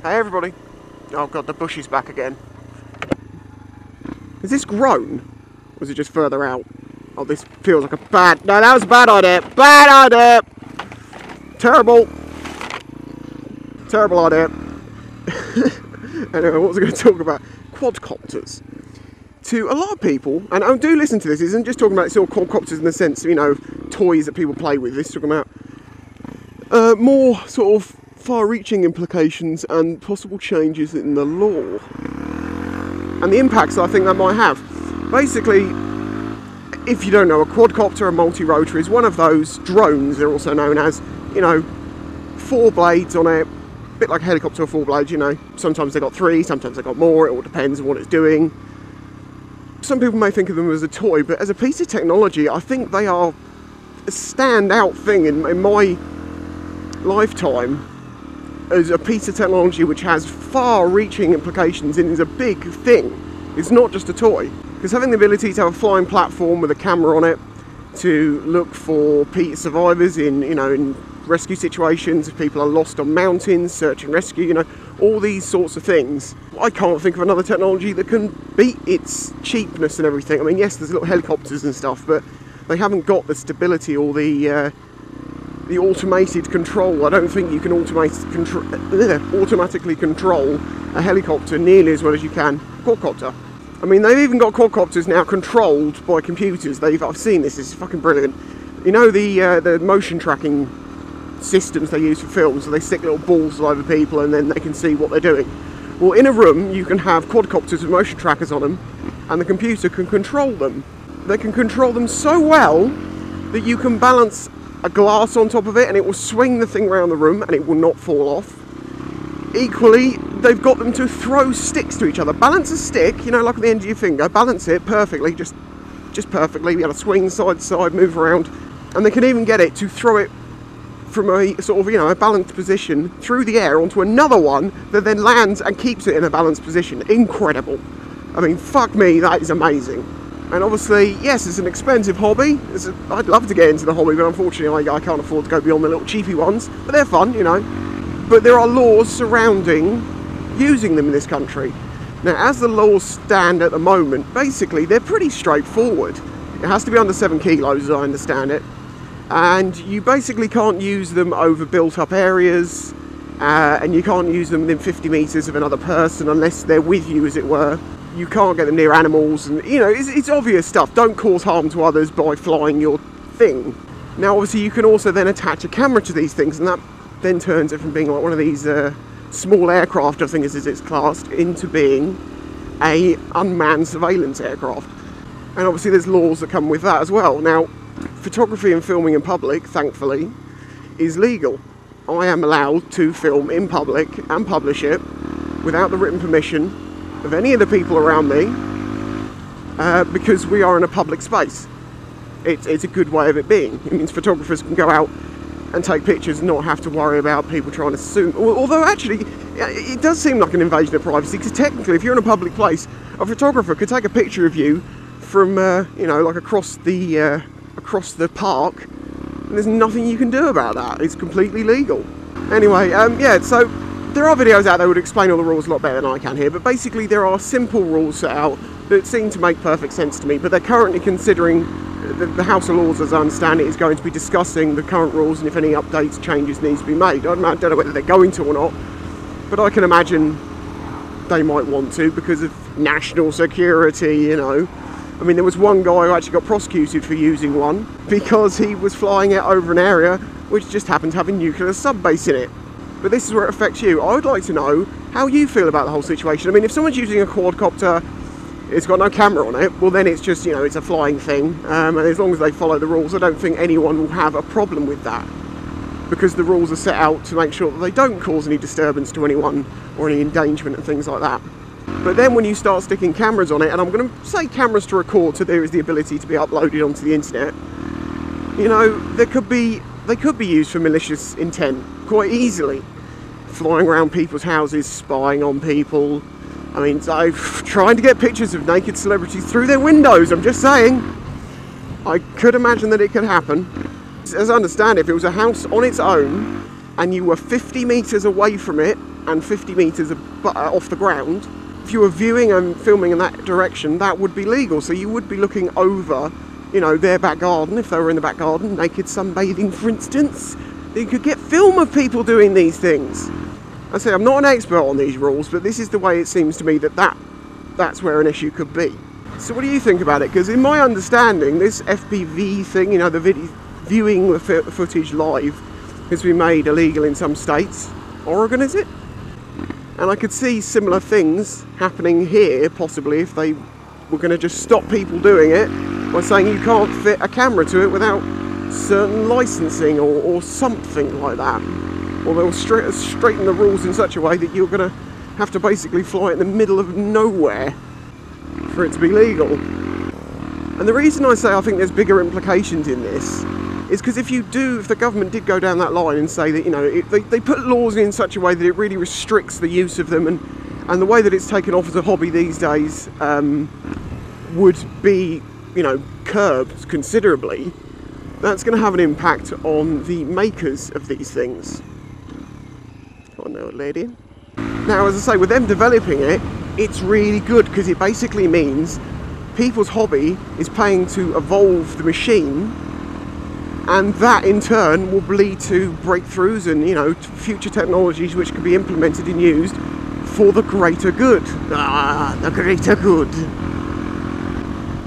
Hey everybody. Oh god, the bush is back again. Has this grown? Or is it just further out? Oh, this feels like a bad... No, that was a bad idea. Bad idea! Terrible. Terrible idea. Anyway, what was I going to talk about? Quadcopters. To a lot of people, and do listen to this, it isn't just talking about sort of quadcopters in the sense, you know, toys that people play with. This is talking about more sort of far-reaching implications and possible changes in the law and the impacts I think that might have. Basically, if you don't know, a quadcopter, a multi-rotor, is one of those drones, they're also known as, you know, 4 blades on it, a bit like a helicopter with 4 blades, you know. Sometimes they've got 3, sometimes they've got more, it all depends on what it's doing. Some people may think of them as a toy, but as a piece of technology, I think they are a standout thing in my lifetime as a piece of technology which has far-reaching implications and is a big thing. It's not just a toy. Because having the ability to have a flying platform with a camera on it to look for survivors in, you know, in rescue situations, if people are lost on mountains, search and rescue, you know, all these sorts of things. I can't think of another technology that can beat its cheapness and everything. I mean, yes, there's little helicopters and stuff, but they haven't got the stability or the automated control. I don't think you can automatically control a helicopter nearly as well as you can a quadcopter. I mean, they've even got quadcopters now controlled by computers. I've seen this. This is fucking brilliant. You know the motion tracking systems they use for films, so they stick little balls all over people and then they can see what they're doing. Well, in a room you can have quadcopters with motion trackers on them, and the computer can control them. They can control them so well that you can balance a glass on top of it and it will swing the thing around the room and it will not fall off. Equally, they've got them to throw sticks to each other. Balance a stick, you know, like at the end of your finger, balance it perfectly, just perfectly. You got to swing side to side, move around, and they can even get it to throw it from a sort of, you know, a balanced position through the air onto another one that then lands and keeps it in a balanced position. Incredible. I mean, fuck me, that is amazing. And obviously, yes, it's an expensive hobby. I'd love to get into the hobby, but unfortunately I can't afford to go beyond the little cheapy ones. But they're fun, you know. But there are laws surrounding using them in this country. Now, as the laws stand at the moment, basically they're pretty straightforward. It has to be under 7 kilos, as I understand it. And you basically can't use them over built-up areas, and you can't use them within 50 metres of another person unless they're with you, as it were. You can't get them near animals, and you know, it's obvious stuff. Don't cause harm to others by flying your thing. Now, obviously, you can also then attach a camera to these things, and that then turns it from being like one of these small aircraft, I think as it's classed, into being a unmanned surveillance aircraft. And obviously, there's laws that come with that as well. Now, photography and filming in public, thankfully, is legal. I am allowed to film in public and publish it without the written permission of any of the people around me, because we are in a public space. It's a good way of it being. It means photographers can go out and take pictures and not have to worry about people trying to sue. Although actually, it does seem like an invasion of privacy, because technically, if you're in a public place, a photographer could take a picture of you from, you know, like across the park, and there's nothing you can do about that. It's completely legal. Anyway, yeah, so there are videos out there that would explain all the rules a lot better than I can here, but basically there are simple rules set out that seem to make perfect sense to me, but they're currently considering, the House of Lords, as I understand it, is going to be discussing the current rules and if any updates, changes needs to be made. I don't know whether they're going to or not, but I can imagine they might want to because of national security, you know. I mean, there was one guy who actually got prosecuted for using one because he was flying it over an area which just happened to have a nuclear sub-base in it. But this is where it affects you. I would like to know how you feel about the whole situation. I mean, if someone's using a quadcopter, it's got no camera on it, well then it's just, you know, it's a flying thing. And as long as they follow the rules, I don't think anyone will have a problem with that. Because the rules are set out to make sure that they don't cause any disturbance to anyone or any endangerment and things like that. But then when you start sticking cameras on it, and I'm going to say cameras to record, so there is the ability to be uploaded onto the internet, you know, they could be used for malicious intent quite easily. Flying around people's houses, spying on people. I mean, trying to get pictures of naked celebrities through their windows, I'm just saying. I could imagine that it could happen. As I understand it, if it was a house on its own, and you were 50 metres away from it, and 50 metres off the ground, if you were viewing and filming in that direction, that would be legal. So you would be looking over, you know, their back garden, if they were in the back garden, naked sunbathing, for instance. You could get film of people doing these things. I say I'm not an expert on these rules, but this is the way it seems to me that's where an issue could be. So what do you think about it? Because in my understanding, this FPV thing, you know, the viewing the footage live, has been made illegal in some states. Oregon, is it? And I could see similar things happening here, possibly, if they were going to just stop people doing it by saying you can't fit a camera to it without certain licensing or something like that. Or they'll straighten the rules in such a way that you're going to have to basically fly it in the middle of nowhere for it to be legal. And the reason I say I think there's bigger implications in this is because if the government did go down that line and say that, you know, they put laws in such a way that it really restricts the use of them, and the way that it's taken off as a hobby these days would be, you know, curbed considerably, that's going to have an impact on the makers of these things. Oh no, lady. Now, as I say, with them developing it, it's really good because it basically means people's hobby is paying to evolve the machine, and that in turn will lead to breakthroughs and, you know, future technologies which can be implemented and used for the greater good. Ah, the greater good.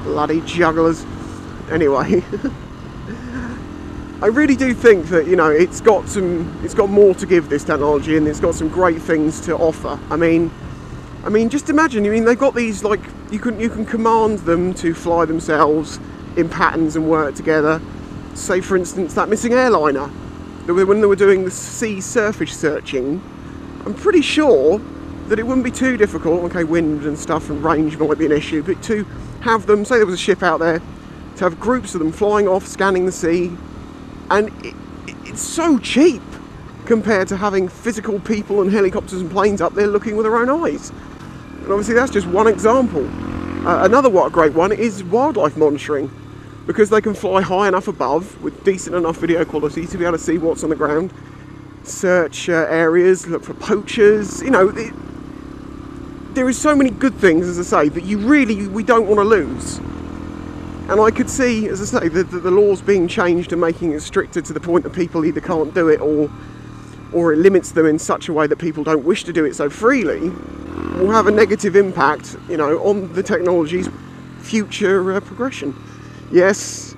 Bloody jugglers. Anyway, I really do think that, you know, it's got more to give, this technology, and it's got some great things to offer. I mean, just imagine. I mean, they've got these, like, you can command them to fly themselves in patterns and work together. Say, for instance, that missing airliner, when they were doing the sea surface searching, I'm pretty sure that it wouldn't be too difficult. Okay, wind and stuff and range might be an issue, but to have them, say there was a ship out there, to have groups of them flying off, scanning the sea, and it's so cheap compared to having physical people and helicopters and planes up there looking with their own eyes. And obviously that's just one example. Another great one is wildlife monitoring, because they can fly high enough above with decent enough video quality to be able to see what's on the ground, search areas, look for poachers. You know, there is so many good things, as I say, that we don't want to lose. And I could see, as I say, the laws being changed and making it stricter to the point that people either can't do it or it limits them in such a way that people don't wish to do it so freely, will have a negative impact, you know, on the technology's future progression. Yes,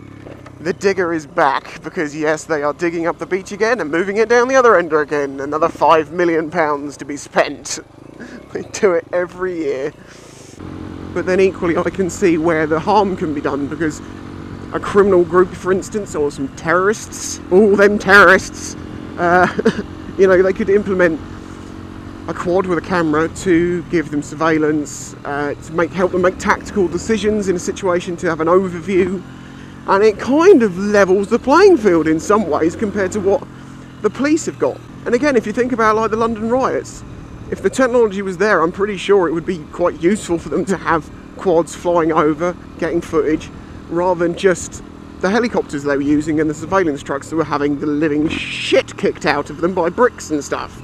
the digger is back, because yes, they are digging up the beach again and moving it down the other end again. Another £5 million to be spent. They do it every year. But then equally I can see where the harm can be done, because a criminal group, for instance, or some terrorists, all them terrorists, you know, they could implement a quad with a camera to give them surveillance, to help them make tactical decisions in a situation, to have an overview, and it kind of levels the playing field in some ways compared to what the police have got. And again, if you think about like the London riots, if the technology was there, I'm pretty sure it would be quite useful for them to have quads flying over, getting footage, rather than just the helicopters they were using and the surveillance trucks that were having the living shit kicked out of them by bricks and stuff.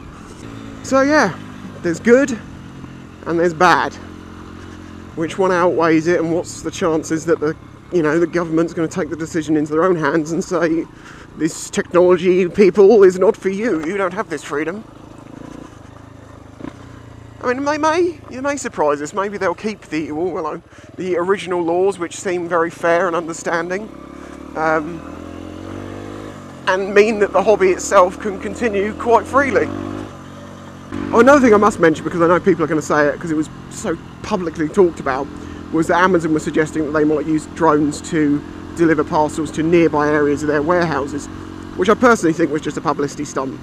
So yeah, there's good and there's bad. Which one outweighs it, and what's the chances that the government's going to take the decision into their own hands and say, this technology, people, is not for you. You don't have this freedom. I mean, it may surprise us. Maybe they'll keep the original laws, which seem very fair and understanding, and mean that the hobby itself can continue quite freely. Oh, another thing I must mention, because I know people are going to say it because it was so publicly talked about, was that Amazon was suggesting that they might use drones to deliver parcels to nearby areas of their warehouses, which I personally think was just a publicity stunt.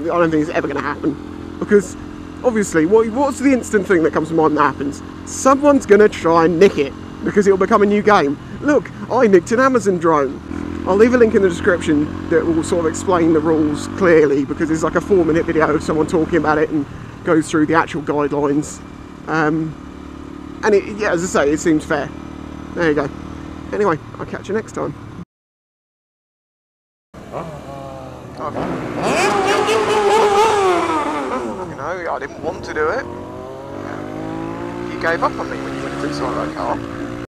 I don't think it's ever going to happen, because obviously, what's the instant thing that comes to mind that happens? Someone's going to try and nick it, because it'll become a new game. Look, I nicked an Amazon drone. I'll leave a link in the description that will sort of explain the rules clearly, because it's like a 4-minute video of someone talking about it and goes through the actual guidelines. And yeah, as I say, it seems fair. There you go. Anyway, I'll catch you next time. Okay. know, I didn't want to do it. You gave up on me when you went to solo car.